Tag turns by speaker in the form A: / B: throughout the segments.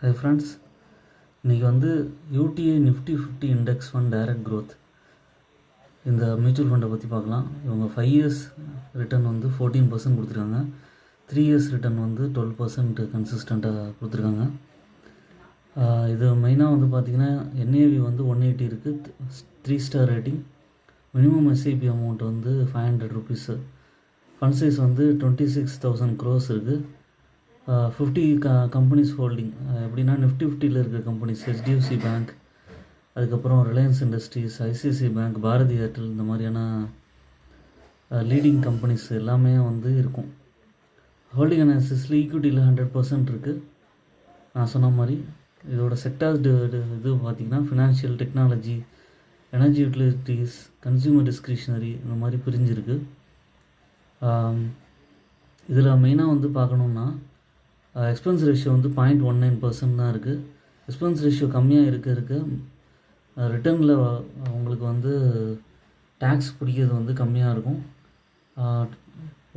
A: Hi friends, இன்றைக்கி வந்து UTI Nifty 50 index fund direct growth இந்த மியூச்சுவல் ஃபண்டை பற்றி பார்க்கலாம். இவங்க 5 இயர்ஸ் ரிட்டர்ன் வந்து 14% கொடுத்துருக்காங்க. 3 இயர்ஸ் ரிட்டர்ன் வந்து 12% கன்சிஸ்டண்ட்டாக கொடுத்துருக்காங்க. இது மெயினாக வந்து பார்த்திங்கன்னா என்ஏவி வந்து 180 இருக்குது, 3 star rating, minimum SIP amount வந்து 500 ருபீஸு, ஃபண்ட் சைஸ் வந்து 26,000 crores இருக்குது. 50 கம்பெனிஸ் ஹோல்டிங் எப்படின்னா நிஃப்டி 50ல் இருக்கிற கம்பெனிஸ் ஹெச்டிஎஃப்சி பேங்க், அதுக்கப்புறம் Reliance Industries, ICICI bank, Bharti Airtel, இந்த மாதிரியான லீடிங் கம்பெனிஸ் எல்லாமே வந்து இருக்கும். ஹோல்டிங் அனாலிசிஸில் ஈக்விட்டியில் 100% இருக்குது. நான் சொன்ன மாதிரி இதோட செக்டார்ஸ் இது பார்த்திங்கன்னா financial, technology, energy utilities, consumer discretionary, இந்த மாதிரி பிரிஞ்சிருக்கு. இதில் மெயினாக வந்து பார்க்கணுன்னா எக்ஸ்பென்ஸ் ரேஷியோ வந்து 0.19% தான் இருக்குது. எக்ஸ்பென்ஸ் ரேஷியோ கம்மியாக இருக்க ரிட்டர்னில் உங்களுக்கு வந்து டேக்ஸ் பிடிக்கிறது வந்து கம்மியாக இருக்கும்.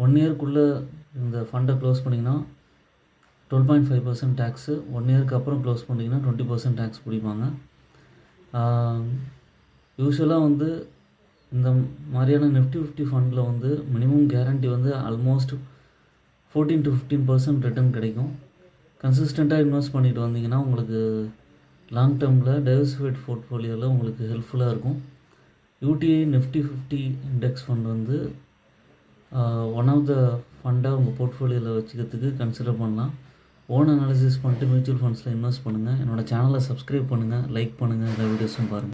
A: 1 இயர்க்குள்ளே இந்த ஃபண்டை க்ளோஸ் பண்ணிங்கன்னா 12.5% டேக்ஸு, 1 இயருக்கு அப்புறம் க்ளோஸ் பண்ணிங்கன்னா 20% டேக்ஸ் பிடிப்பாங்க. யூஸ்வலாக வந்து இந்த மாதிரியான நிஃப்டி 50 ஃபண்டில் வந்து மினிமம் கேரண்டி வந்து ஆல்மோஸ்ட் 14 to 15% ரிட்டர்ன் கிடைக்கும். கன்சிஸ்டண்ட்டாக இன்வெஸ்ட் பண்ணிட்டு வந்தீங்கன்னா உங்களுக்கு லாங் டேர்மில் டைவர்சிஃபைட் போர்ட்ஃபோலியோவில் உங்களுக்கு ஹெல்ப்ஃபுல்லாக இருக்கும். யூடிஐ நிஃப்டி 50 இண்டெக்ஸ் ஃபண்ட் வந்து ஒன் ஆஃப் த ஃபண்டாக உங்கள் போர்ட்ஃபோலியோவில் வச்சுக்கிறதுக்கு கன்சிடர் பண்ணலாம். ஓன் அனாலிசிஸ் பண்ணிட்டு மியூச்சுவல் ஃபண்ட்ஸில் இன்வெஸ்ட் பண்ணுங்கள். என்னோடய சேனலை சப்ஸ்கிரைப் பண்ணுங்கள், லைக் பண்ணுங்கள், எல்லா வீடியோஸும் பாருங்கள்.